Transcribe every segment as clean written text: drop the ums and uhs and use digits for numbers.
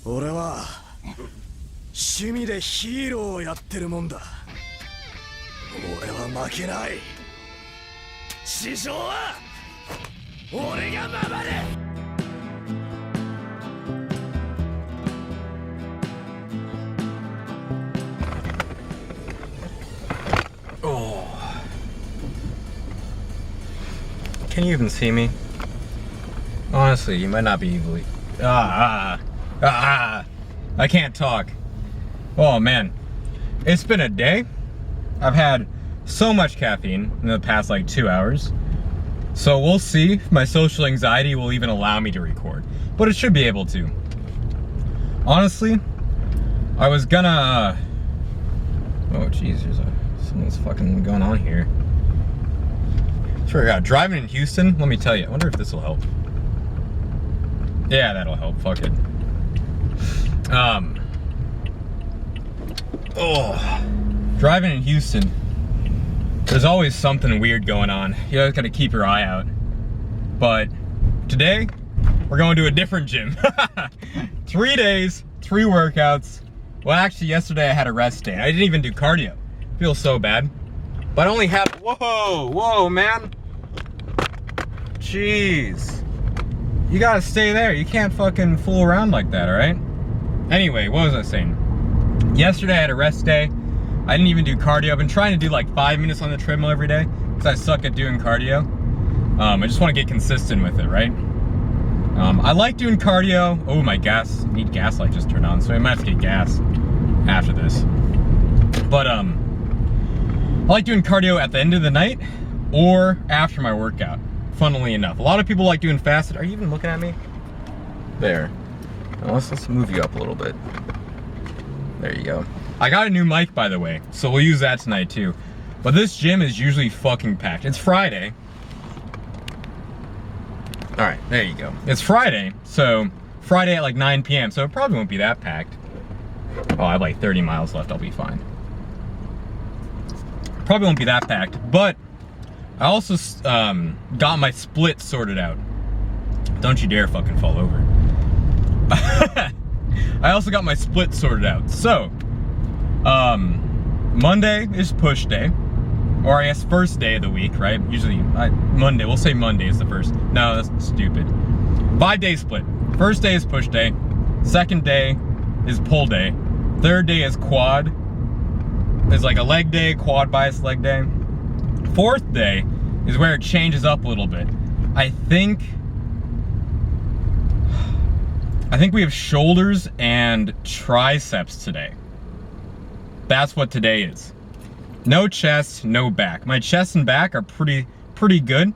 俺は趣味でヒーローをやってるもんだ。俺は負けない。師匠は俺が守る。Oh. Can you even see me? Honestly, you might not be able to... I can't talk. Oh man. It's been a day. I've had so much caffeine in the past like 2 hours. So we'll see if my social anxiety will even allow me to record. But it should be able to. Honestly, I was gonna... Oh jeez, something's fucking going on here. Sure, yeah, driving in Houston, let me tell you, I wonder if this will help. Yeah, that'll help, fuck it. Driving in Houston, there's always something weird going on. You always gotta keep your eye out. But today, we're going to a different gym. 3 days, 3 workouts. Well, actually, yesterday I had a rest day. I didn't even do cardio. Feels so bad. But I only had, whoa, man. Jeez. You gotta stay there. You can't fucking fool around like that, alright? Anyway, what was I saying? Yesterday I had a rest day. I didn't even do cardio. I've been trying to do like 5 minutes on the treadmill every day because I suck at doing cardio. I just want to get consistent with it, right? I like doing cardio. Oh, my gas light just turned on, so I might have to get gas after this. But I like doing cardio at the end of the night or after my workout, funnily enough. A lot of people like doing fasted. Are you even looking at me? There. Now let's move you up a little bit. There you go. I got a new mic, by the way, so we'll use that tonight too. But this gym is usually fucking packed. It's Friday. All right, there you go. It's Friday, so Friday at like 9 p.m., so it probably won't be that packed. Oh, I have like 30 miles left, I'll be fine. Probably won't be that packed, but I also got my split sorted out. Don't you dare fucking fall over. I also got my split sorted out. So, Monday is push day. Or I guess first day of the week, right? Usually, Monday, we'll say Monday is the first. No, that's stupid. 5 day split. First day is push day. Second day is pull day. Third day is quad. There's like a leg day, quad bias leg day. Fourth day is where it changes up a little bit. I think we have shoulders and triceps today. That's what today is. No chest, no back. My chest and back are pretty good.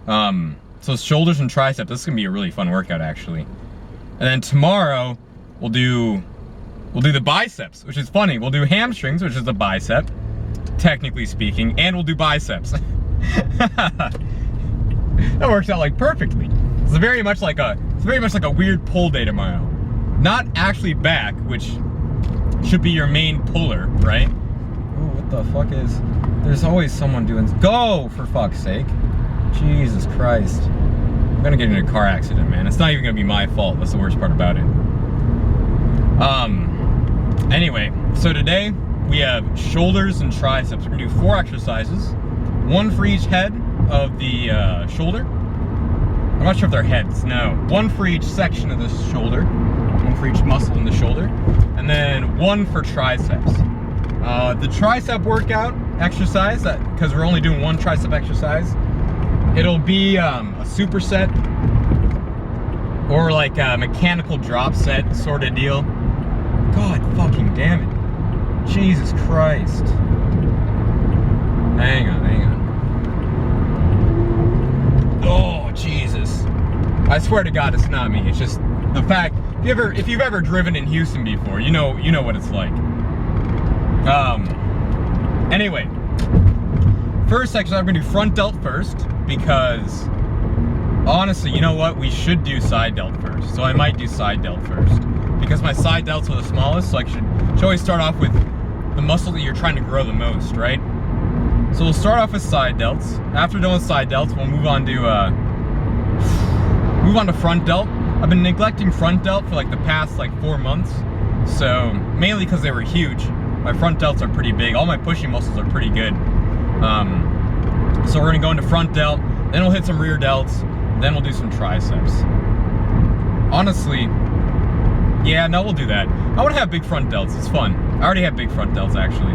So shoulders and triceps, this is gonna be a really fun workout actually. And then tomorrow we'll do the biceps, which is funny. We'll do hamstrings, which is a bicep, technically speaking, and we'll do biceps. That works out like perfectly. It's very much like a weird pull day tomorrow. Not actually back, which should be your main puller, right? Ooh, what the fuck is... There's always someone doing... Go, for fuck's sake. Jesus Christ. I'm gonna get in a car accident, man. It's not even gonna be my fault. That's the worst part about it. Anyway, so today we have shoulders and triceps. We're gonna do 4 exercises. 1 for each head of the shoulder. I'm not sure if they're heads, no. 1 for each section of the shoulder. 1 for each muscle in the shoulder. And then 1 for triceps. The tricep workout exercise, because we're only doing 1 tricep exercise, it'll be a superset or like a mechanical drop set sort of deal. God fucking damn it. Jesus Christ. Hang on. Oh, Jesus. I swear to God it's not me. It's just the fact, if you've ever driven in Houston before, you know what it's like. Anyway, first exercise, I'm gonna do front delt first because honestly, you know what? We should do side delt first. So I might do side delt first because my side delts are the smallest. So I should always start off with the muscle that you're trying to grow the most, right? So we'll start off with side delts. After doing side delts, we'll move on to front delt. I've been neglecting front delt for like the past like 4 months. So mainly because they were huge. My front delts are pretty big. All my pushing muscles are pretty good. So we're gonna go into front delt, then we'll hit some rear delts, then we'll do some triceps. Honestly, yeah, no, we'll do that. I wanna have big front delts, it's fun. I already have big front delts actually.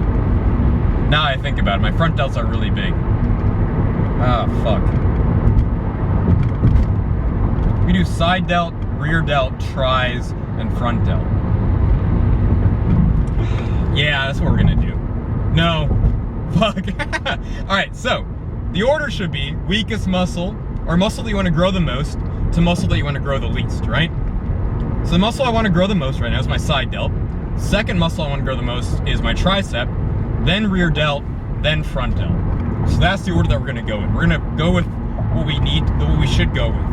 Now I think about it, my front delts are really big. Ah, fuck. We do side delt, rear delt, tris, and front delt. Yeah, that's what we're gonna do. No, fuck. Alright, so, the order should be weakest muscle, or muscle that you wanna grow the most, to muscle that you wanna grow the least, right? So the muscle I wanna grow the most right now is my side delt. Second muscle I wanna grow the most is my tricep, then rear delt, then front delt. So that's the order that we're gonna go in. We're gonna go with what we need, what we should go with.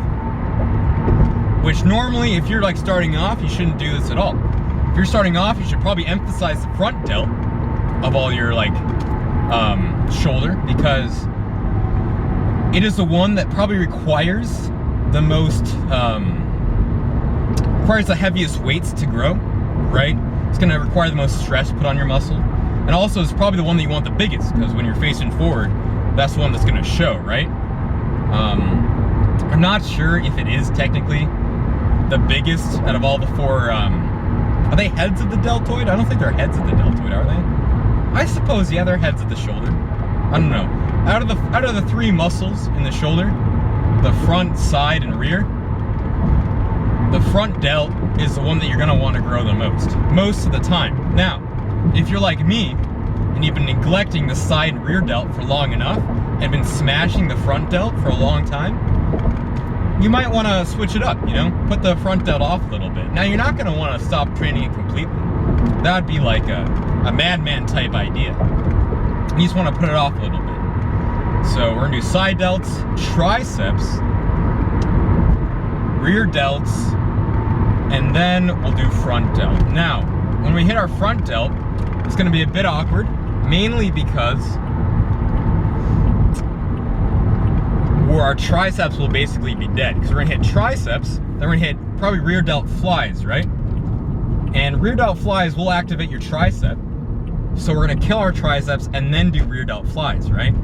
Which normally, if you're like starting off, you shouldn't do this at all. If you're starting off, you should probably emphasize the front delt of all your like shoulder, because it is the one that probably requires the most, requires the heaviest weights to grow, right? It's gonna require the most stress put on your muscle. And also it's probably the one that you want the biggest, because when you're facing forward, that's the one that's gonna show, right? I'm not sure if it is technically the biggest out of all the 4, are they heads of the deltoid? I don't think they're heads of the deltoid, are they? I suppose, yeah, they're heads of the shoulder. I don't know. Out of the 3 muscles in the shoulder, the front, side, and rear, the front delt is the one that you're gonna wanna grow the most of the time. Now, if you're like me, and you've been neglecting the side and rear delt for long enough, and been smashing the front delt for a long time, you might want to switch it up, you know? Put the front delt off a little bit. Now, you're not going to want to stop training it completely. That would be like a madman type idea. You just want to put it off a little bit. So we're going to do side delts, triceps, rear delts, and then we'll do front delt. Now, when we hit our front delt, it's going to be a bit awkward, mainly because our triceps will basically be dead. Because we're going to hit triceps, then we're going to hit probably rear delt flies, right? And rear delt flies will activate your tricep. So we're going to kill our triceps and then do rear delt flies, right?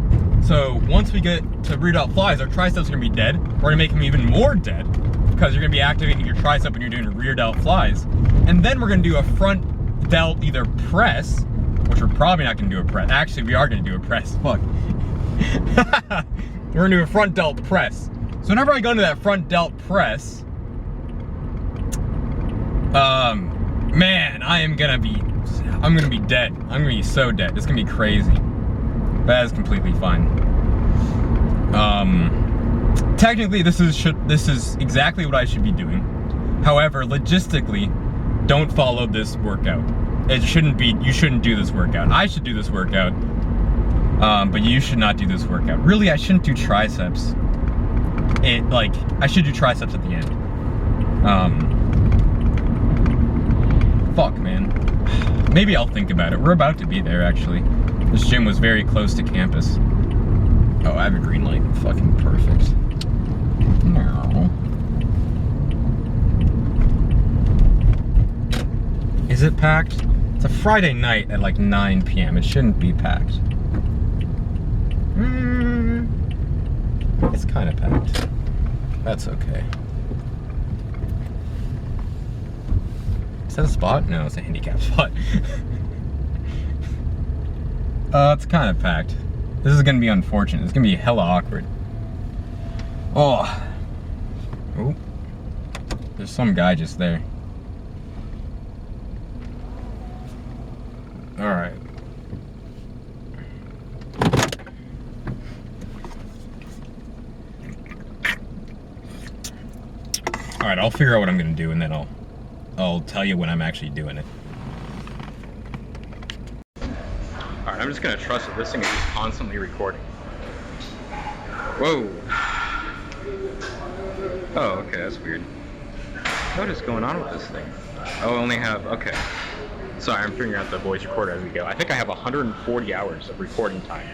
So once we get to rear delt flies, our triceps are going to be dead. We're going to make them even more dead, because you're going to be activating your tricep when you're doing rear delt flies. And then we're going to do a front delt either press, which we're probably not going to do a press. Actually, we are going to do a press. Fuck. We're gonna do a front delt press. So whenever I go into that front delt press, man, I'm gonna be dead. I'm gonna be so dead. It's gonna be crazy. But that is completely fine. Technically, this is exactly what I should be doing. However, logistically, don't follow this workout. It shouldn't be. You shouldn't do this workout. I should do this workout. But you should not do this workout. Really, I shouldn't do triceps. I should do triceps at the end. Fuck, man. Maybe I'll think about it. We're about to be there, actually. This gym was very close to campus. Oh, I have a green light. Fucking perfect. No. Is it packed? It's a Friday night at like 9 p.m. It shouldn't be packed. It's kind of packed. That's okay. Is that a spot? No, it's a handicap spot. It's kind of packed. This is gonna be unfortunate. It's gonna be hella awkward. Oh. Oh. There's some guy just there. Alright. Alright, I'll figure out what I'm gonna do, and then I'll tell you when I'm actually doing it. Alright, I'm just gonna trust that this thing is just constantly recording. Whoa! Oh, okay, that's weird. What is going on with this thing? Oh, I only have, okay. Sorry, I'm figuring out the voice recorder as we go. I think I have 140 hours of recording time.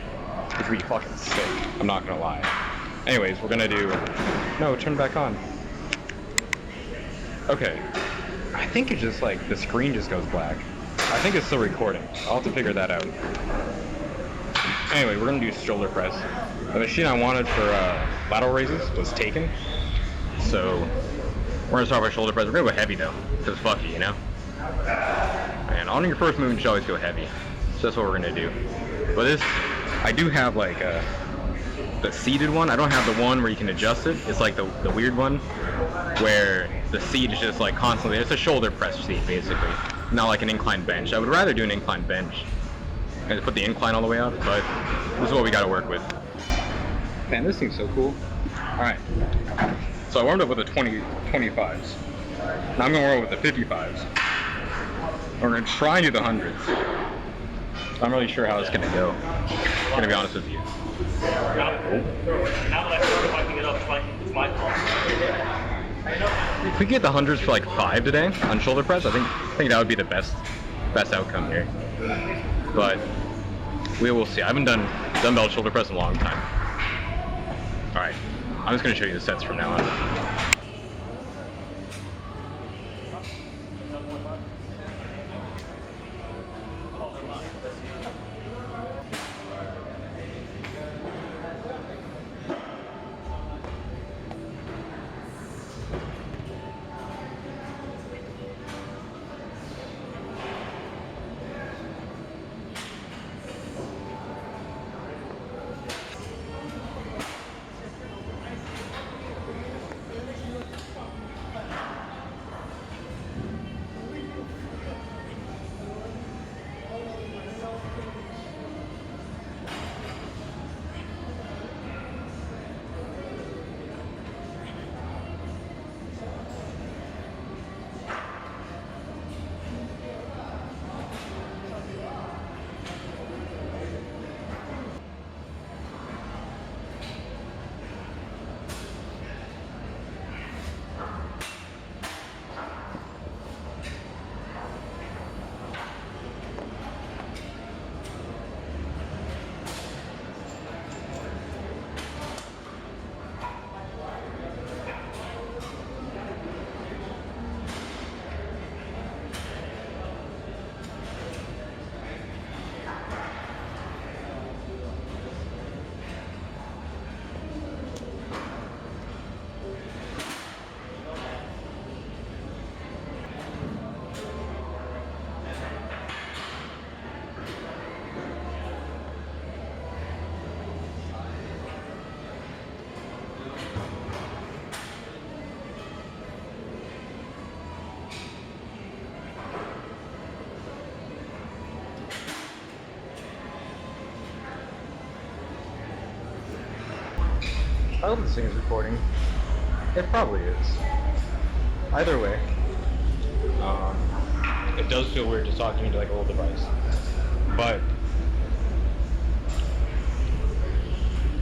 It's really fucking sick, I'm not gonna lie. Anyways, we're gonna do, no, turn it back on. Okay. I think it's just like the screen just goes black. I think it's still recording. I'll have to figure that out. Anyway, we're gonna do shoulder press. The machine I wanted for lateral raises was taken. So we're gonna start with shoulder press. We're gonna go heavy though, because fuck it, you know? And on your first movement, you should always go heavy. So that's what we're gonna do. But this, I do have like the seated one. I don't have the one where you can adjust it. It's like the weird one where the seat is just like constantly, it's a shoulder press seat basically. Not like an incline bench. I would rather do an incline bench and put the incline all the way up, but this is what we gotta work with. Man, this thing's so cool. Alright. So I warmed up with the 25s. Now I'm gonna warm up with the 55s. We're gonna try and do the 100s. I'm really sure how it's gonna go. I'm gonna be honest with you. Now that I feel if I can get up, it's my fault. If we get the 100s for like 5 today on shoulder press, I think that would be the best outcome here. But we will see. I haven't done dumbbell shoulder press in a long time. All right, I'm just gonna show you the sets from now on. I hope this thing is recording. It probably is. Either way, it does feel weird just talking into like a little device. But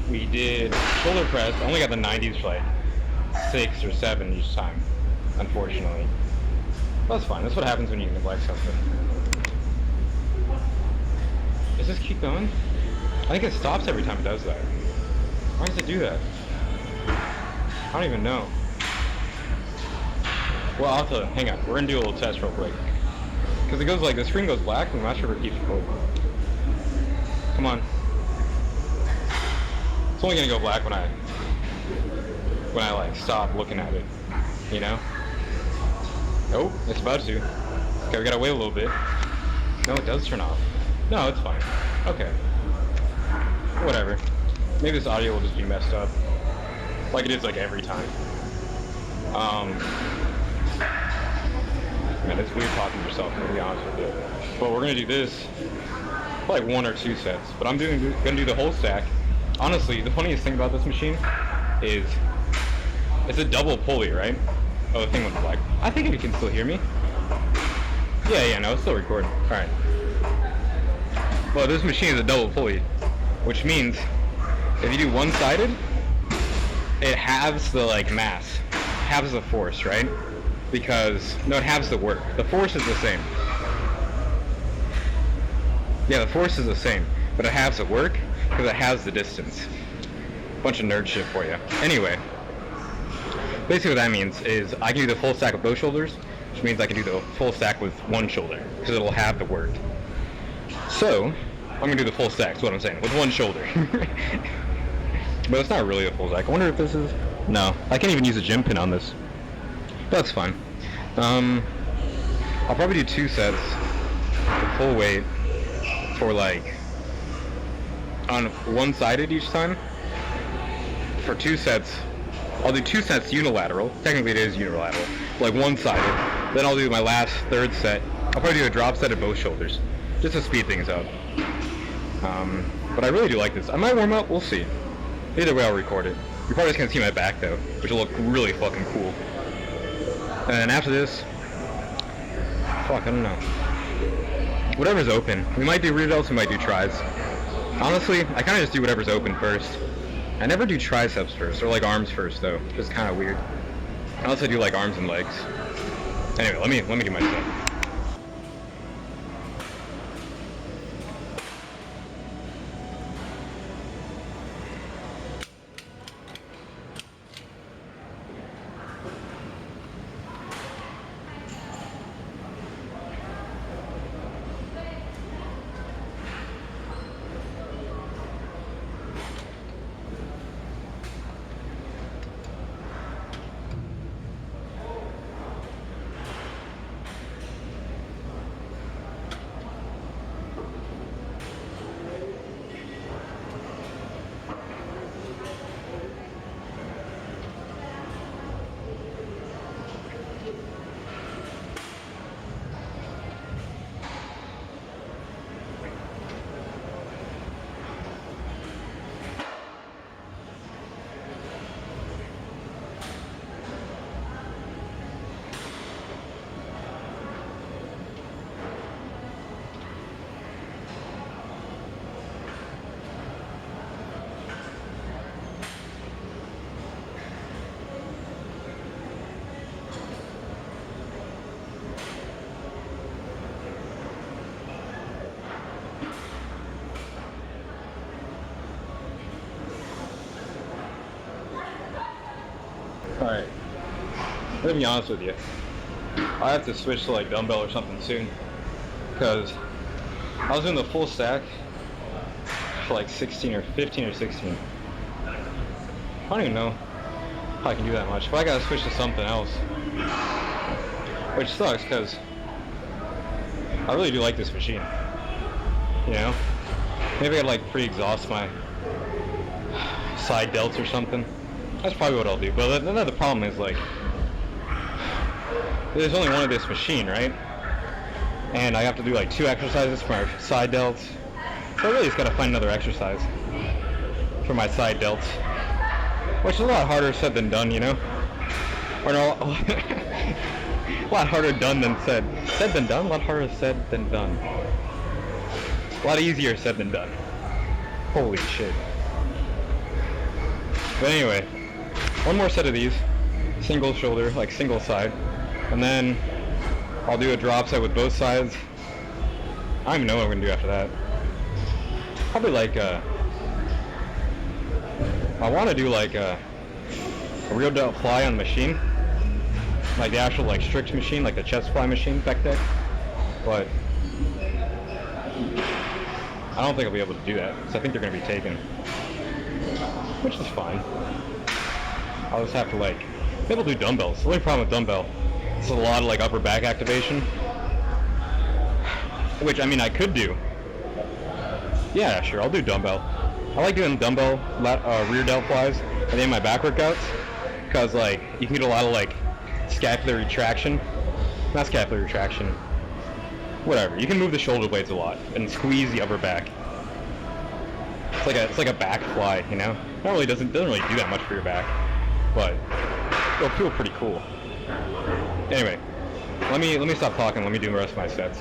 we did shoulder press. I only got the 90s for like 6 or 7 each time, unfortunately. That's fine. That's what happens when you neglect something. Does this keep going? I think it stops every time it does that. Why does it do that? I don't even know. Well, I'll tell you. Hang on. We're gonna do a little test real quick. Because it goes like, the screen goes black, and I'm not sure if it keeps going. Come on. It's only gonna go black when I like stop looking at it. You know? Oh, it's about to. Okay, we gotta wait a little bit. No, it does turn off. No, it's fine. Okay. Whatever. Maybe this audio will just be messed up. Like it is like every time. Man, it's weird talking to yourself, to be honest with you. But we're gonna do this for like 1 or 2 sets. But I'm gonna do the whole stack. Honestly, the funniest thing about this machine is it's a double pulley, right? Oh, the thing went black. I think you can still hear me. Yeah, no, it's still recording. Alright. Well, this machine is a double pulley, which means if you do one-sided, it halves the like mass, halves the force, right? Because, no, it halves the work. The force is the same. Yeah, the force is the same, but it halves the work because it halves the distance. Bunch of nerd shit for you. Anyway, Basically what that means is I can do the full stack with both shoulders, which means I can do the full stack with one shoulder, because it'll have the word. So, I'm going to do the full stack, is what I'm saying, with one shoulder. But it's not really a full stack. I wonder if this is... No, I can't even use a gym pin on this. That's fine. I'll probably do 2 sets, full weight, for like, on one-sided each time. For 2 sets, I'll do 2 sets unilateral. Technically it is unilateral, like one-sided. Then I'll do my last 3rd set. I'll probably do a drop set of both shoulders, just to speed things up. But I really do like this. I might warm up, we'll see. Either way, I'll record it. You're probably just gonna see my back though, which will look really fucking cool. And then after this, fuck, I don't know. Whatever's open. We might do rear delts, we might do tris. Honestly, I kind of just do whatever's open first. I never do triceps first, or like arms first though. Just kind of weird. I also do like arms and legs. Anyway, let me do my set. Alright, let me be honest with you. I have to switch to like dumbbell or something soon, because I was doing the full stack for like 16 or 15 or 16. I don't even know how I can do that much, but I gotta switch to something else. Which sucks, because I really do like this machine. You know? Maybe I'd like pre-exhaust my side delts or something. That's probably what I'll do. But another problem is like, there's only one of this machine, right? And I have to do like 2 exercises for my side delts. So I really just gotta find another exercise for my side delts. Which is a lot harder said than done, you know? Or no, a lot harder done than said. Said than done? A lot harder said than done. A lot easier said than done. Holy shit. But anyway, one more set of these, single shoulder, like single side, and then I'll do a drop set with both sides. I don't even know what I'm gonna do after that. Probably like I want to do like a real delt fly on the machine, like the actual like strict machine, like the chest fly machine, pec deck. But I don't think I'll be able to do that, because I think they're gonna be taken, which is fine. I'll just have to like, maybe I'll do dumbbells. The only problem with dumbbell is a lot of like upper back activation, which I mean I could do. Yeah, sure, I'll do dumbbell. I like doing dumbbell rear delt flies at the end of my back workouts, because like you can get a lot of like scapular retraction, not scapular retraction, whatever. You can move the shoulder blades a lot and squeeze the upper back. It's like a back fly, you know. It really doesn't really do that much for your back, but it'll feel pretty cool. Anyway, let me stop talking. Let me do the rest of my sets.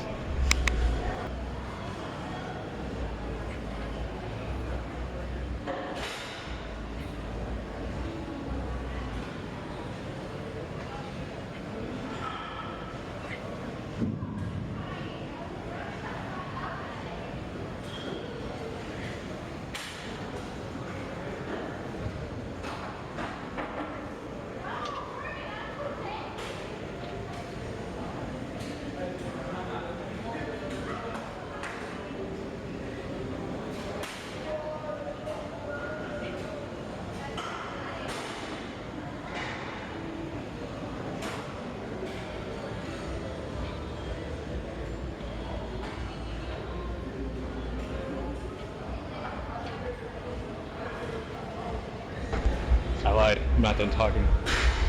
I'm not done talking.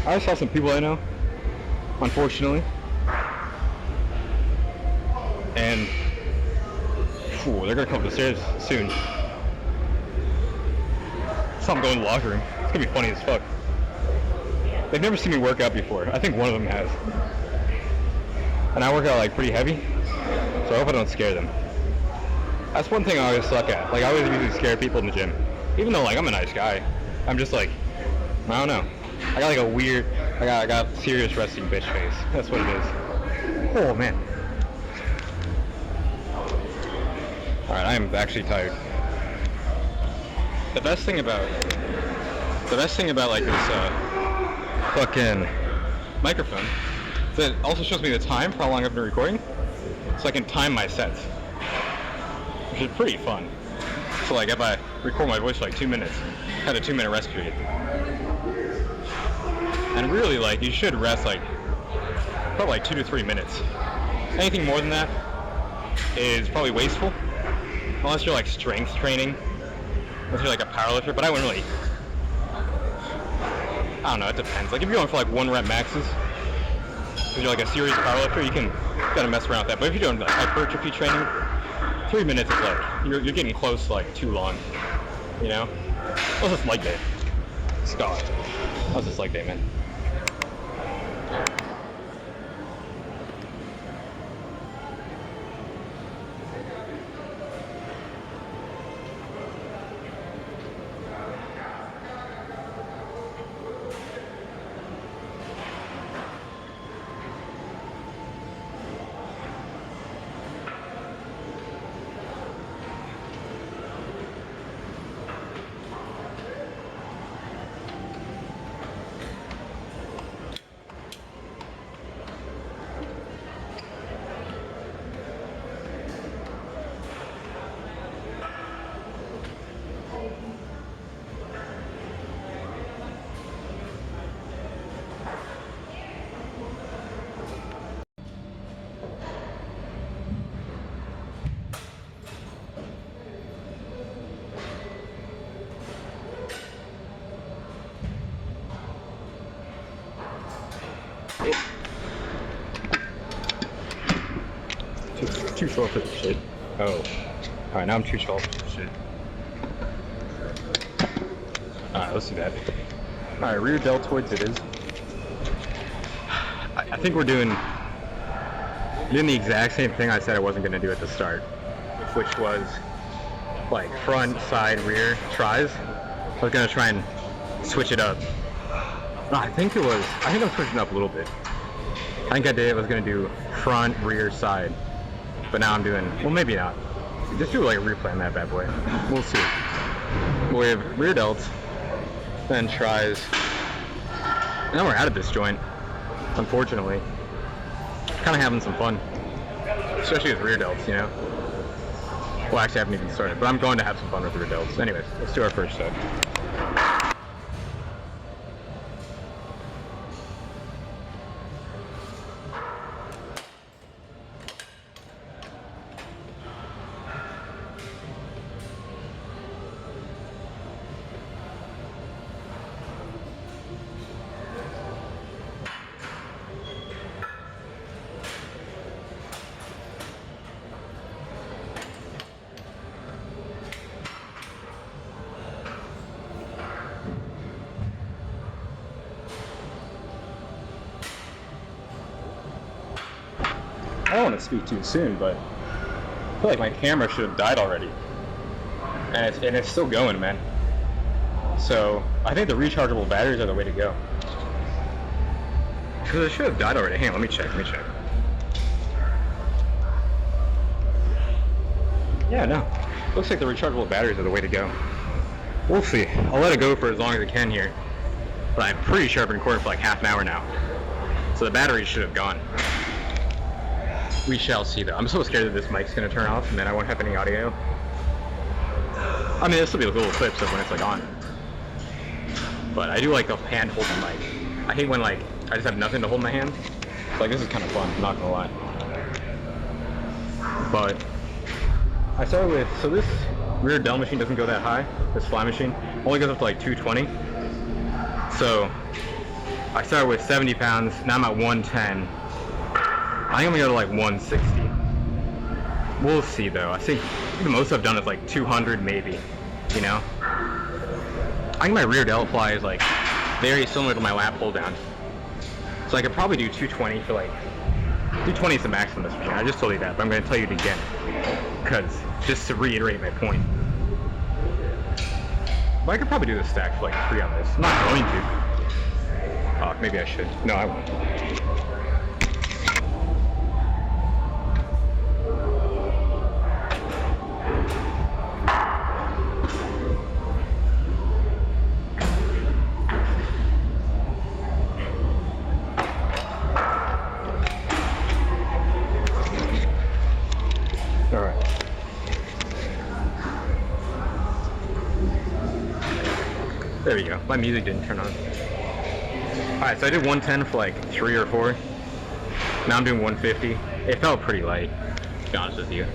I saw some people I know, unfortunately. And they're gonna come up the stairs soon. So I'm going to the locker room. It's gonna be funny as fuck. They've never seen me work out before. I think one of them has. And I work out like pretty heavy, so I hope I don't scare them. That's one thing I always suck at. Like I always usually scare people in the gym. Even though like I'm a nice guy, I'm just like, I don't know. I got like a weird, I got serious resting bitch face. That's what it is. Oh man. Alright, I am actually tired. The best thing about like this fucking microphone is that it also shows me the time for how long I've been recording, so I can time my sets, which is pretty fun. So like if I record my voice for like 2 minutes, I have a 2-minute rest period. And really like you should rest like probably like 2 to 3 minutes. Anything more than that is probably wasteful. Unless you're like strength training, unless you're like a powerlifter, but I wouldn't really, I don't know, it depends. Like if you're going for like 1 rep maxes, if you're like a serious powerlifter, you can kind of mess around with that. But if you're doing like hypertrophy training, 3 minutes is like, you're getting close to like too long, you know? That was just leg day. Scott. That was just leg day, man. Too short for this shit. Oh. Alright, now I'm too short for this shit. Alright, let's do that. Alright, rear deltoids it is. I think we're doing the exact same thing I said I wasn't going to do at the start, which was like front, side, rear tries. I was going to try and switch it up. No, I think I'm switching up a little bit. I think I was going to do front, rear, side. But now I'm doing, well maybe not. Just do like a replay on that bad boy. We'll see. We have rear delts, then tries. And then we're out of this joint, unfortunately. Kind of having some fun. Especially with rear delts, you know? Well, actually I haven't even started, but I'm going to have some fun with rear delts. Anyways, let's do our first set. I don't want to speak too soon, but I feel like my camera should have died already. And it's still going, man. So I think the rechargeable batteries are the way to go. Because it should have died already. Hang on, let me check. Yeah, no. Looks like the rechargeable batteries are the way to go. We'll see. I'll let it go for as long as it can here. But I'm pretty sure I've been recording for like half an hour now. So the batteries should have gone. We shall see though. I'm so scared that this mic's gonna turn off and then I won't have any audio. I mean, this will be little clips of when it's like on. But I do like the hand holding mic. I hate when like I just have nothing to hold in my hand. So, like this is kind of fun, I'm not gonna lie. But I started with, so this rear dell machine doesn't go that high. This fly machine only goes up to like 220. So I started with 70 pounds, now I'm at 110. I think I'm gonna go to like 160. We'll see though. I think the most I've done is like 200 maybe, you know? I think my rear delt fly is like very similar to my lat pull down. So I could probably do 220 for like, 220 is the maximum this machine. I just told you that, but I'm gonna tell you it again. Because, just to reiterate my point. But I could probably do the stack for like 3 on this. I'm not going to. Maybe I should. No, I won't. Alright. There we go. My music didn't turn on. Alright, so I did 110 for like 3 or 4. Now I'm doing 150. It felt pretty light, to be honest with you.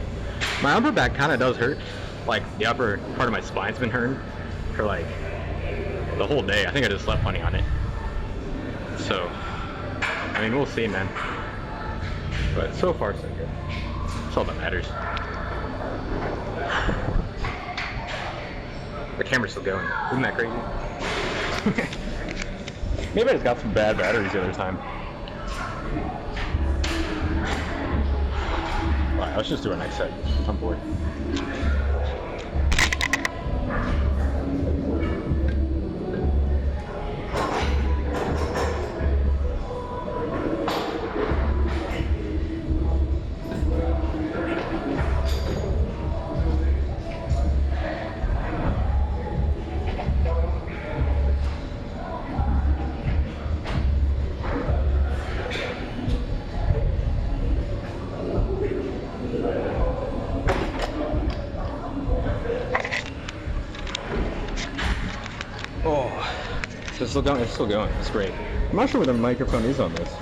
My upper back kind of does hurt. Like, the upper part of my spine's been hurting for like the whole day. I think I just slept funny on it. So, I mean, we'll see, man. But so far, so good. That's all that matters. The camera's still going. Isn't that crazy? Maybe I just got some bad batteries the other time. Alright, let's just do our next set. I'm bored. It's still going. It's still going. It's great. I'm not sure where the microphone is on this.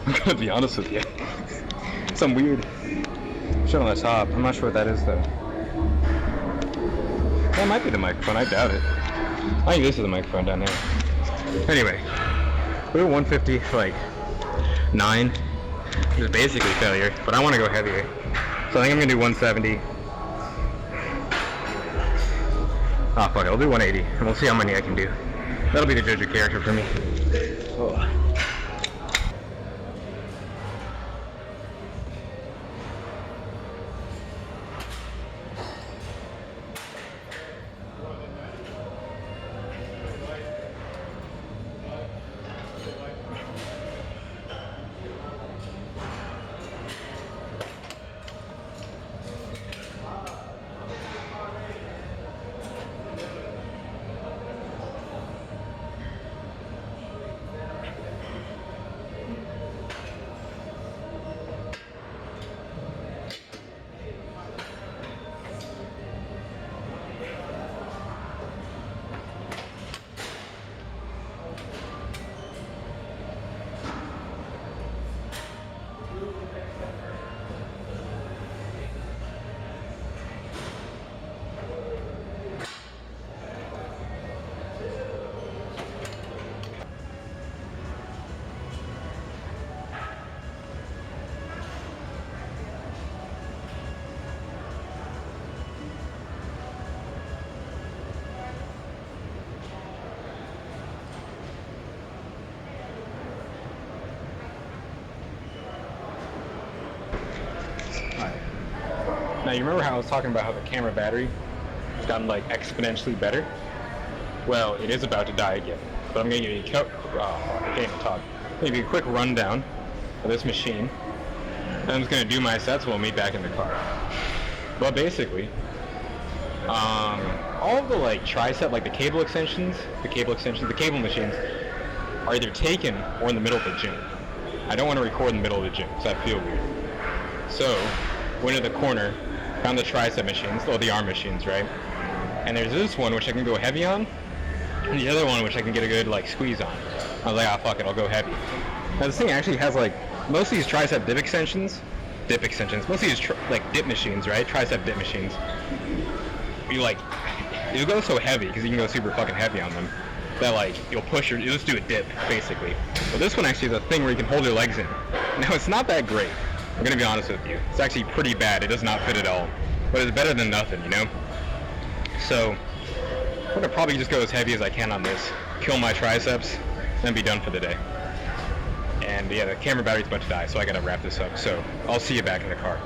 I'm gonna be honest with you. Some weird shit on the top. I'm not sure what that is though. That might be the microphone. I doubt it. I think this is the microphone down there. Anyway, we were 150 for like 9. It was basically failure, but I want to go heavier. So I think I'm gonna do 170. Ah, fuck it. I'll do 180, and we'll see how many I can do. That'll be the JoJo character for me. Oh. Now you remember how I was talking about how the camera battery has gotten like exponentially better? Well, it is about to die again. But I'm gonna give you a quick rundown of this machine. And I'm just gonna do my sets. We'll meet back in the car. But basically, all of the like tricep, like the cable machines, are either taken or in the middle of the gym. I don't want to record in the middle of the gym because I feel weird. So, went to the corner, found the tricep machines, or the arm machines, right? And there's this one which I can go heavy on, and the other one which I can get a good like squeeze on. I was like, ah, fuck it, I'll go heavy. Now this thing actually has like, most of these tricep dip extensions, most of these like dip machines, right? Tricep dip machines. You go so heavy, because you can go super fucking heavy on them. that like you'll just do a dip basically. But this one actually is a thing where you can hold your legs in. Now it's not that great. I'm gonna be honest with you. It's actually pretty bad. It does not fit at all. But it's better than nothing, you know? So I'm gonna probably just go as heavy as I can on this, kill my triceps, and be done for the day. And yeah, the camera battery's about to die, so I gotta wrap this up. So I'll see you back in the car.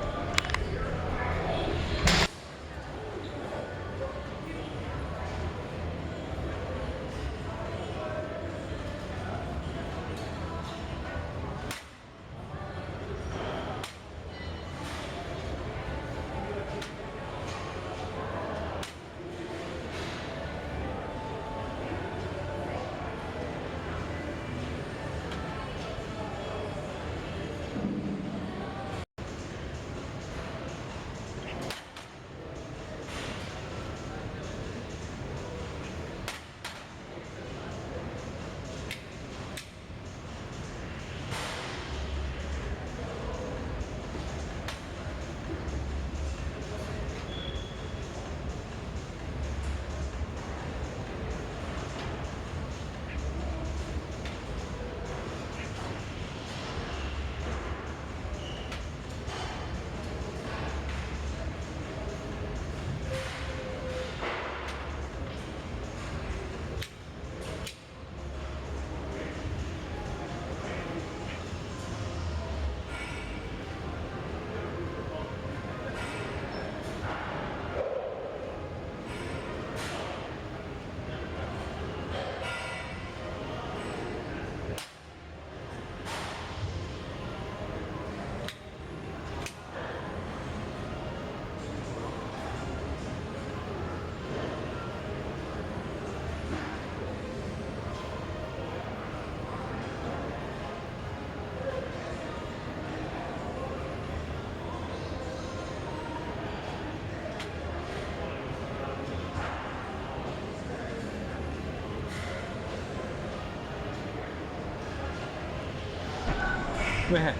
Man,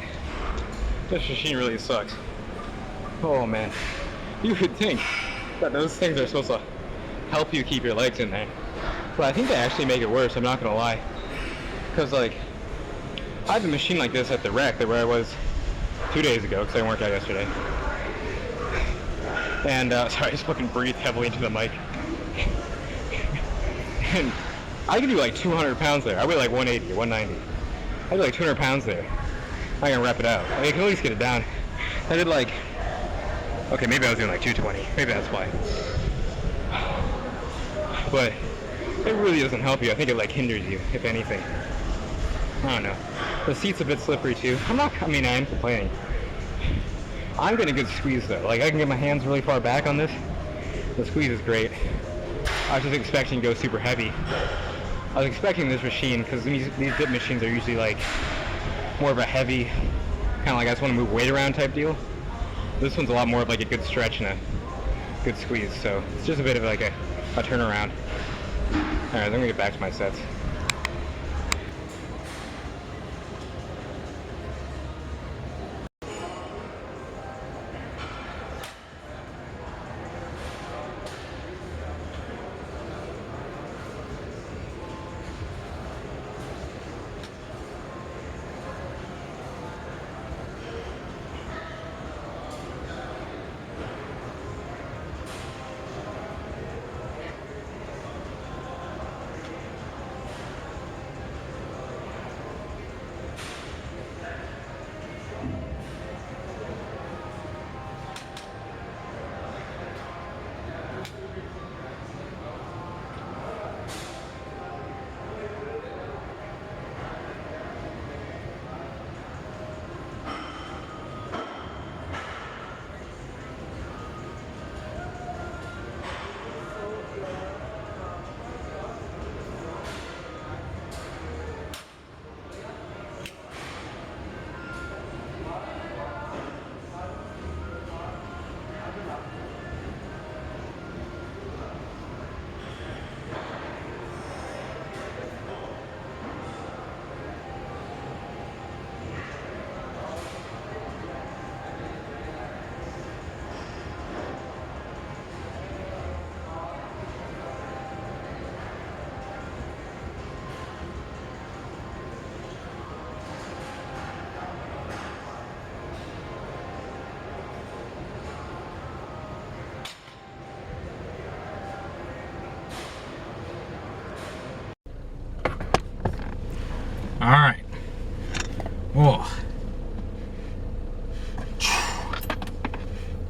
this machine really sucks. Oh man, you would think that those things are supposed to help you keep your legs in there, but I think they actually make it worse, I'm not gonna lie. Because like, I have a machine like this at the rec where I was 2 days ago, because I didn't work out yesterday. And, sorry, I just fucking breathed heavily into the mic. And I can do like 200 pounds there. I weigh like 180 or 190. I do like 200 pounds there. I can wrap it out. I mean, I can at least get it down. I did like, okay, maybe I was doing like 220. Maybe that's why. But it really doesn't help you. I think it like hinders you, if anything. I don't know. The seat's a bit slippery too. I am complaining. I'm getting a good squeeze though. Like I can get my hands really far back on this. The squeeze is great. I was just expecting to go super heavy. I was expecting this machine, because these dip machines are usually like more of a heavy, kind of like I just want to move weight around type deal. This one's a lot more of like a good stretch and a good squeeze, so it's just a bit of like a turnaround. Alright, I'm gonna get back to my sets.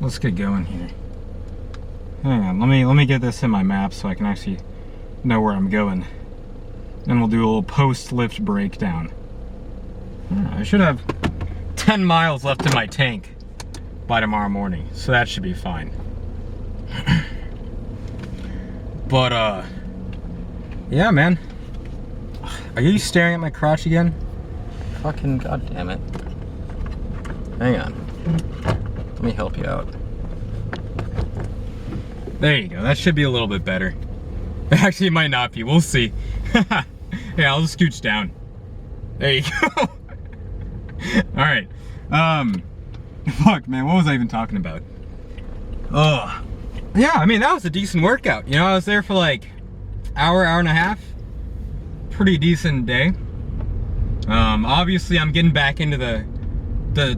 let's get going here. Hang on, let me get this in my map so I can actually know where I'm going. And we'll do a little post-lift breakdown. I should have 10 miles left in my tank by tomorrow morning, so that should be fine. But yeah, man. Are you staring at my crotch again? Fucking goddamn it. Hang on. Let me help you out. There you go. That should be a little bit better. Actually, it might not be. We'll see. Yeah, I'll just scooch down. There you go. Alright. Fuck, man. What was I even talking about? Oh. Yeah, I mean, that was a decent workout. You know, I was there for like hour and a half. Pretty decent day. Obviously, I'm getting back into the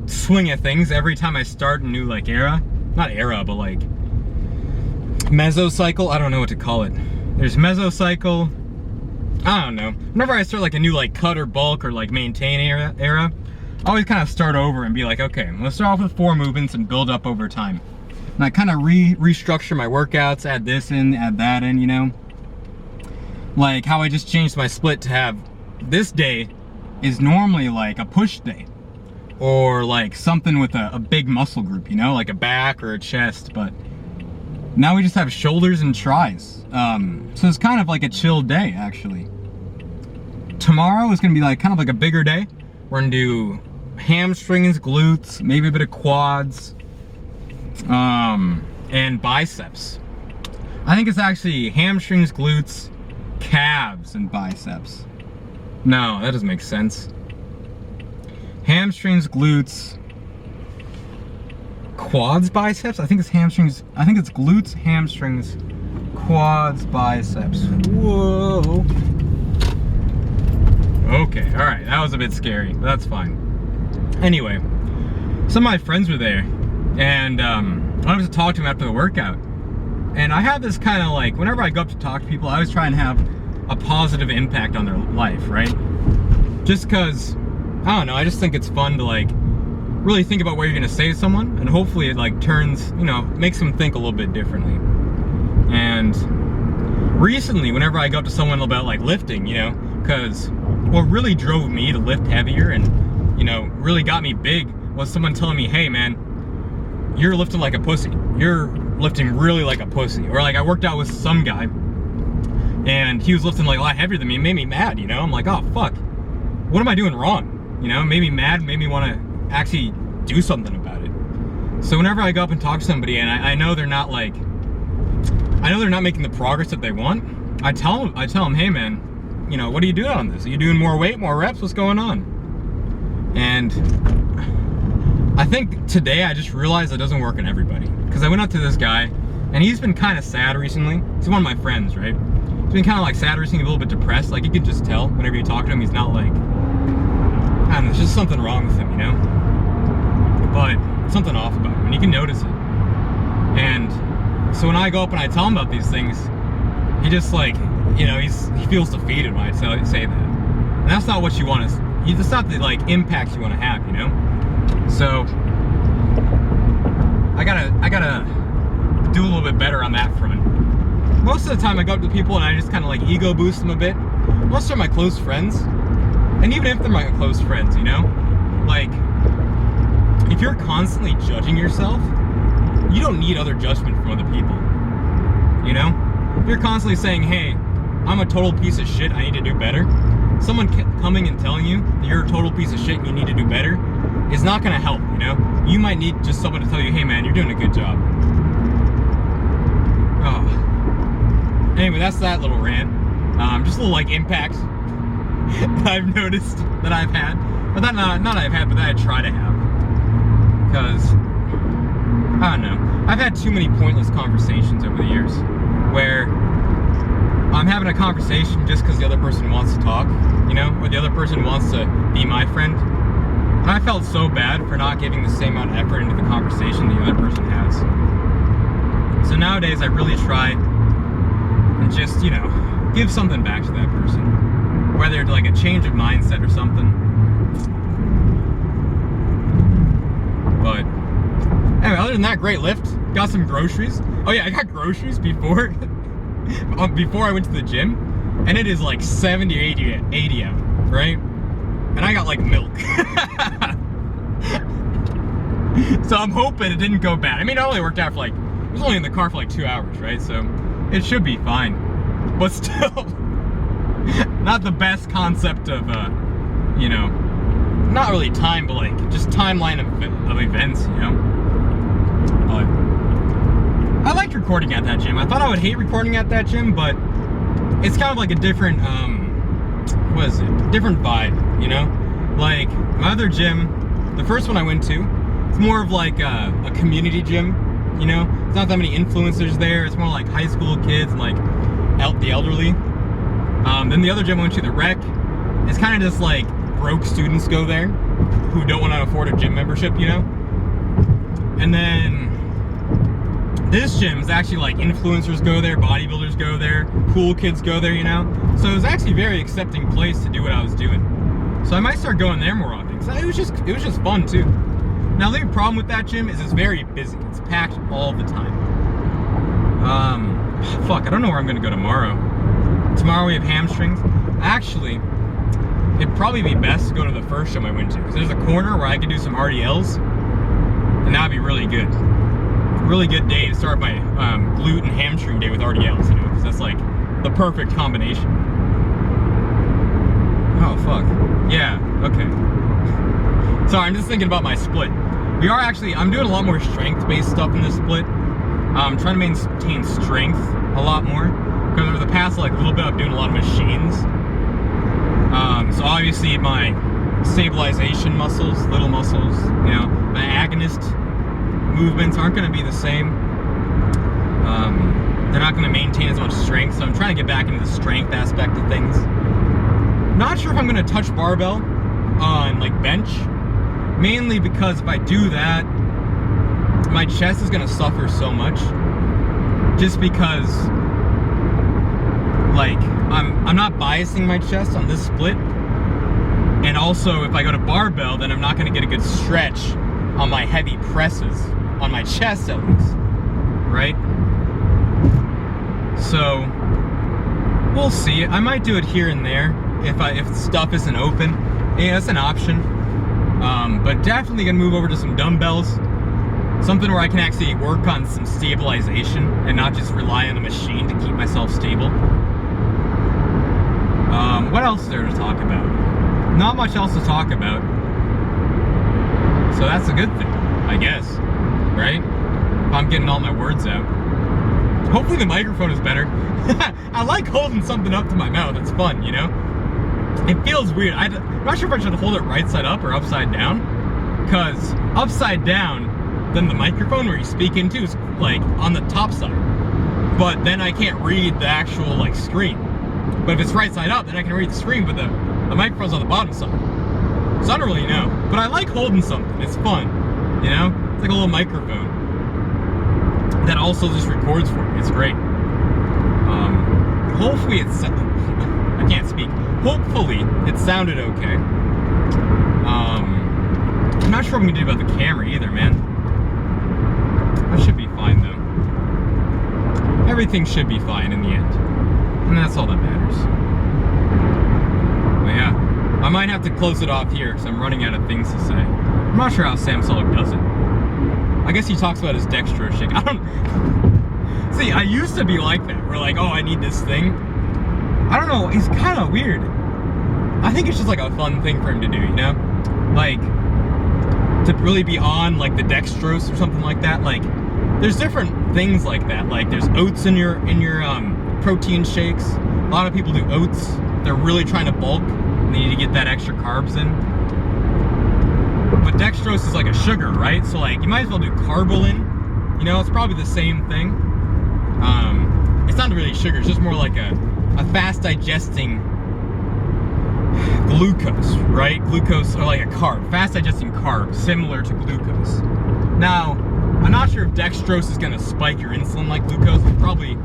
swing of things every time I start a new, like, era. Not era, but like mesocycle. I don't know what to call it. There's mesocycle. I don't know. Whenever I start like a new like cut or bulk or like maintain era, I always kind of start over and be like, okay, let's start off with 4 movements and build up over time. And I kind of restructure my workouts, add this in, add that in, you know? Like how I just changed my split to have this day is normally like a push day. Or like something with a big muscle group, you know? Like a back or a chest, but now we just have shoulders and tries. So it's kind of like a chill day, actually. Tomorrow is gonna be like kind of like a bigger day. We're gonna do hamstrings, glutes, maybe a bit of quads, and biceps. I think it's actually hamstrings, glutes, calves, and biceps. No, that doesn't make sense. Hamstrings, glutes, quads, biceps? I think it's hamstrings. I think it's glutes, hamstrings, quads, biceps. Whoa. Okay, alright, that was a bit scary, but that's fine. Anyway, some of my friends were there, and I went to talk to them after the workout. And I have this kind of like, whenever I go up to talk to people, I always try and have a positive impact on their life, right? Just because, I don't know, I just think it's fun to like really think about what you're gonna say to someone, and hopefully it like turns, you know, makes them think a little bit differently. And recently, whenever I go up to someone about like lifting, you know, because what really drove me to lift heavier and, you know, really got me big was someone telling me, hey man, you're lifting like a pussy. You're lifting really like a pussy. Or like I worked out with some guy and he was lifting like a lot heavier than me. It made me mad, you know? I'm like, oh fuck, what am I doing wrong? You know, it made me mad, made me want to actually do something about it. So whenever I go up and talk to somebody and I know they're not like, I know they're not making the progress that they want, I tell them, hey man, you know, what are you doing on this? Are you doing more weight, more reps? What's going on? And I think today I just realized it doesn't work on everybody. Because I went up to this guy, and he's been kind of sad recently. He's one of my friends, right? He's been kind of like sad recently, a little bit depressed. Like you could just tell whenever you talk to him, he's not like, I don't know, there's just something wrong with him, you know? But something off about him, and you can notice it. And so when I go up and I tell him about these things, he just like, you know, he feels defeated when I say that. And that's not what you want to, that's not the like impact you want to have, you know? So I gotta do a little bit better on that front. Most of the time I go up to people and I just kind of like ego boost them a bit. Most of my close friends, and even if they're my close friends, you know, like if you're constantly judging yourself, you don't need other judgment from other people, you know? If you're constantly saying, hey, I'm a total piece of shit, I need to do better, someone coming and telling you that you're a total piece of shit and you need to do better is not gonna help, you know? You might need just someone to tell you, hey man, you're doing a good job. Oh. Anyway, that's that little rant. Just a little like impact that I've noticed that I've had. But that not I've had, but that I try to have. Because, I don't know. I've had too many pointless conversations over the years where I'm having a conversation just because the other person wants to talk, you know, or the other person wants to be my friend. And I felt so bad for not giving the same amount of effort into the conversation the other person has. So nowadays I really try and just, you know, give something back to that person. Whether it's like a change of mindset or something. But Anyway, other than that, great lift. Got some groceries. Oh yeah, I got groceries before before I went to the gym, and it is like 70 or 80 out, right? And I got like milk. So I'm hoping it didn't go bad. I mean, it only worked out for like, it was only in the car for like 2 hours, right? So it should be fine. But still, not the best concept of, you know, not really time, but like just timeline of events, you know? But I liked recording at that gym. I thought I would hate recording at that gym, but it's kind of like a different, what is it? Different vibe, you know? Like, my other gym, the first one I went to, it's more of like a community gym, you know? It's not that many influencers there. It's more like high school kids and like the elderly. Then the other gym I went to, the rec, it's kind of just like broke students go there who don't want to afford a gym membership, you know? And then this gym is actually like influencers go there, bodybuilders go there, cool kids go there, you know? So it was actually a very accepting place to do what I was doing. So I might start going there more often. So it was just fun too. Now the only problem with that gym is it's very busy. It's packed all the time. Fuck, I don't know where I'm gonna go tomorrow. Tomorrow we have hamstrings. Actually, it'd probably be best to go to the first gym I went to, because there's a corner where I could do some RDLs, and that'd be really good. Really good day to start my glute and hamstring day with RDLs, you know, because that's like the perfect combination. Oh fuck. Yeah, okay. Sorry, I'm just thinking about my split. I'm doing a lot more strength-based stuff in this split. I'm trying to maintain strength a lot more, because over the past like little bit I'm doing a lot of machines. So obviously my stabilization muscles, little muscles, you know, my agonist movements aren't going to be the same. They're not going to maintain as much strength, so I'm trying to get back into the strength aspect of things. Not sure if I'm going to touch barbell on like bench, mainly because if I do that, my chest is going to suffer so much, just because like I'm not biasing my chest on this split, and also if I go to barbell, then I'm not going to get a good stretch on my heavy presses on my chest at least, right? So we'll see. I might do it here and there if stuff isn't open. Yeah, that's an option. But definitely gonna move over to some dumbbells, something where I can actually work on some stabilization and not just rely on a machine to keep myself stable. What else is there to talk about? Not much else to talk about. So that's a good thing, I guess, right? If I'm getting all my words out. Hopefully the microphone is better. I like holding something up to my mouth. It's fun, you know? It feels weird. I'm not sure if I should hold it right side up or upside down. Because upside down, then the microphone where you speak into is like on the top side. But then I can't read the actual like screen. But if it's right side up, then I can read the screen, but the microphone's on the bottom side. So I don't really know. But I like holding something. It's fun, you know? It's like a little microphone that also just records for me. It's great. Hopefully it's... I can't speak. Hopefully it sounded okay. I'm not sure what I'm gonna do about the camera either, man. That should be fine though. Everything should be fine in the end. And that's all that matters. But yeah, I might have to close it off here because I'm running out of things to say. I'm not sure how Sam Sulek does it. I guess he talks about his dextro shake. I don't... See, I used to be like that. We're like, oh, I need this thing. I don't know, it's kind of weird. I think it's just like a fun thing for him to do, you know? Like, to really be on like the dextrose or something like that. Like, there's different things like that. Like, there's oats in your protein shakes. A lot of people do oats. They're really trying to bulk, and they need to get that extra carbs in. But dextrose is like a sugar, right? So like, you might as well do carbolin. You know, it's probably the same thing. It's not really sugar, it's just more like a fast digesting glucose, right? Glucose, or like a carb, fast digesting carb, similar to glucose. Now, I'm not sure if dextrose is gonna spike your insulin like glucose. It probably,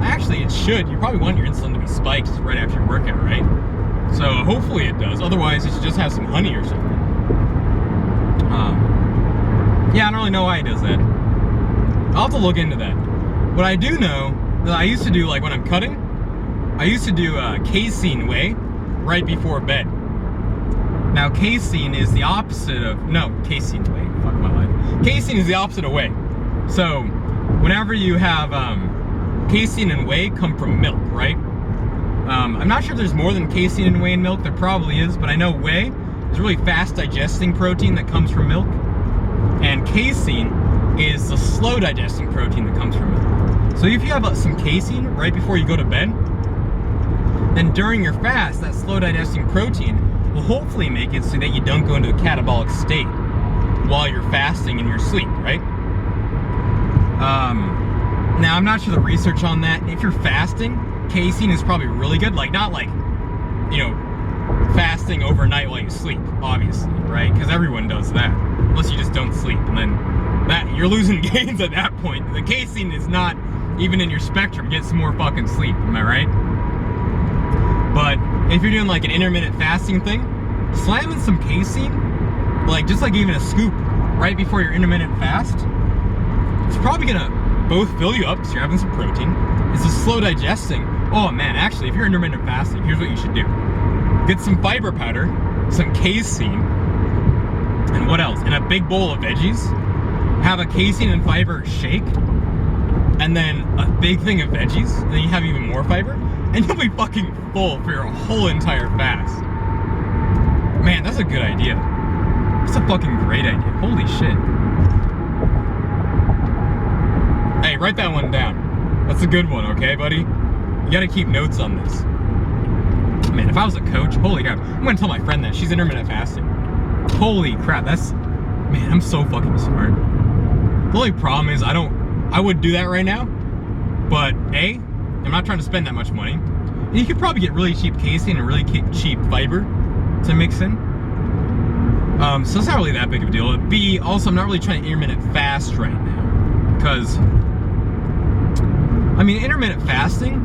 actually it should. You probably want your insulin to be spiked right after your workout, right? So hopefully it does. Otherwise, you should just have some honey or something. Yeah, I don't really know why he does that. I'll have to look into that. What I do know, that I used to do, like when I'm cutting, I used to do casein whey right before bed. Now casein is the opposite of, no, casein whey, fuck my life. Casein is the opposite of whey. So, whenever you have, casein and whey come from milk, right? I'm not sure if there's more than casein and whey in milk, there probably is, but I know whey is really fast digesting protein that comes from milk, and casein is the slow digesting protein that comes from milk. So if you have some casein right before you go to bed, then during your fast, that slow digesting protein will hopefully make it so that you don't go into a catabolic state while you're fasting in your sleep, right? Now I'm not sure the research on that. If you're fasting, casein is probably really good. Like, not like, you know, fasting overnight while you sleep, obviously, right? Because everyone does that, unless you just don't sleep, and then that you're losing gains at that point. The casein is not even in your spectrum. Get some more fucking sleep, am I right? But if you're doing like an intermittent fasting thing, slamming some casein, like just like even a scoop right before your intermittent fast, it's probably gonna both fill you up because you're having some protein. It's a slow digesting. Oh man, actually, if you're intermittent fasting, here's what you should do. Get some fiber powder, some casein, and what else? In a big bowl of veggies, have a casein and fiber shake, and then a big thing of veggies, and then you have even more fiber, and you'll be fucking full for your whole entire fast. Man, that's a good idea. That's a fucking great idea. Holy shit. Hey, write that one down. That's a good one, okay, buddy? You gotta keep notes on this. Man, if I was a coach, holy crap. I'm gonna tell my friend that. She's intermittent fasting. Holy crap, that's... Man, I'm so fucking smart. The only problem is I would do that right now, but A, I'm not trying to spend that much money. And you could probably get really cheap casein and really cheap fiber to mix in. So it's not really that big of a deal. B, also I'm not really trying to intermittent fast right now. Because, I mean, intermittent fasting,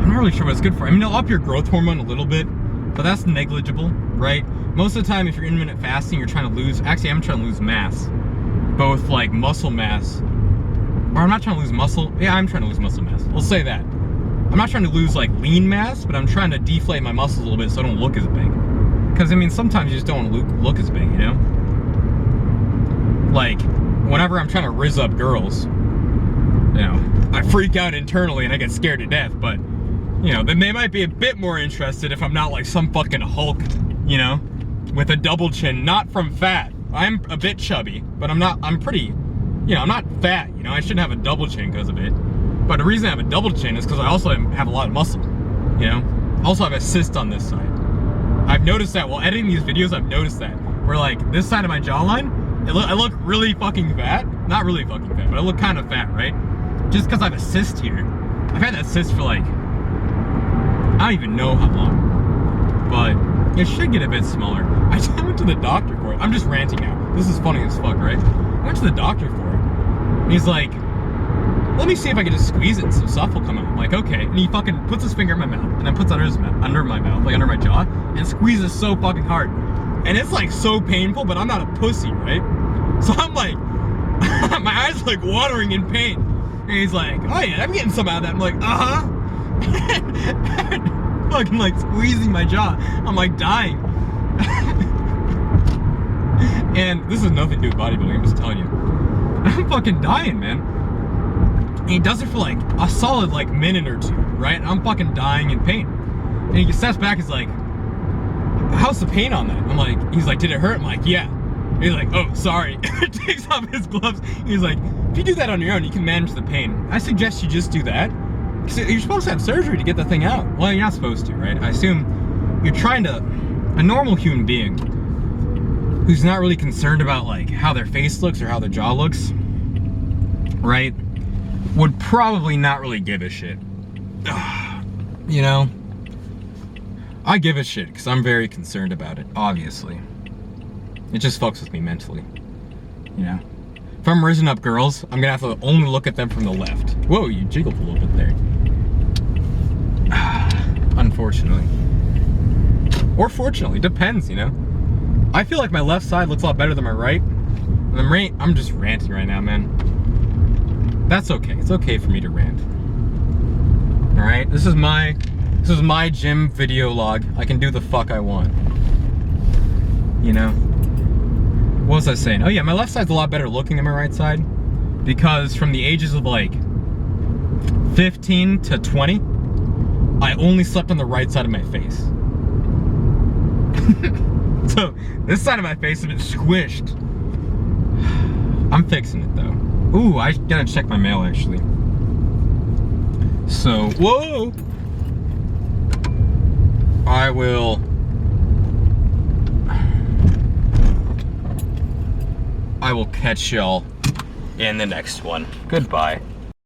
I'm not really sure what it's good for. I mean, it'll up your growth hormone a little bit, but that's negligible, right? Most of the time, if you're intermittent fasting, you're trying to lose, actually, I'm trying to lose mass. Both like muscle mass, or I'm not trying to lose muscle, yeah, I'm trying to lose muscle mass. We'll say that. I'm not trying to lose like lean mass, but I'm trying to deflate my muscles a little bit so I don't look as big. Because, I mean, sometimes you just don't want to look as big, you know? Like, whenever I'm trying to rizz up girls, you know, I freak out internally and I get scared to death, but, you know, then they might be a bit more interested if I'm not like some fucking Hulk, you know, with a double chin, not from fat. I'm a bit chubby, but I'm pretty, you know, I'm not fat, you know, I shouldn't have a double chin because of it. But the reason I have a double chin is because I also have a lot of muscle, you know? I also have a cyst on this side. I've noticed that while editing these videos, I've noticed that. Where like, this side of my jawline, I look really fucking fat. Not really fucking fat, but I look kind of fat, right? Just because I have a cyst here. I've had that cyst for like, I don't even know how long. But it should get a bit smaller. I went to the doctor for it. I'm just ranting now. This is funny as fuck, right? I went to the doctor for it. And he's like, let me see if I can just squeeze it and some stuff will come out. I'm like, okay. And he fucking puts his finger in my mouth and then puts it under my mouth, like under my jaw, and squeezes so fucking hard. And it's like so painful, but I'm not a pussy, right? So I'm like, my eyes like watering in pain. And he's like, oh yeah, I'm getting some out of that. I'm like, uh-huh. Fucking like squeezing my jaw. I'm like dying. And this has nothing to do with bodybuilding, I'm just telling you. I'm fucking dying, man. And he does it for like a solid like minute or two, right? I'm fucking dying in pain. And he steps back, he's like, how's the pain on that? I'm like, he's like, did it hurt? I'm like, yeah. And he's like, oh, sorry. Takes off his gloves. He's like, if you do that on your own, you can manage the pain. I suggest you just do that. Because you're supposed to have surgery to get the thing out. Well, you're not supposed to, right? I assume you're trying to, a normal human being who's not really concerned about like how their face looks or how their jaw looks, right, would probably not really give a shit. You know? I give a shit because I'm very concerned about it, obviously. It just fucks with me mentally, you know? If I'm rizzing up girls, I'm gonna have to only look at them from the left. Whoa, you jiggled a little bit there. Unfortunately. Or fortunately, depends, you know? I feel like my left side looks a lot better than my right. And I'm just ranting right now, man. That's okay. It's okay for me to rant. All right, this is my gym video log. I can do the fuck I want. You know? What was I saying? Oh yeah, my left side's a lot better looking than my right side because from the ages of like 15 to 20, I only slept on the right side of my face. So this side of my face is a bit squished. I'm fixing it though. Ooh, I gotta check my mail actually. So, whoa! I will catch y'all in the next one. Goodbye.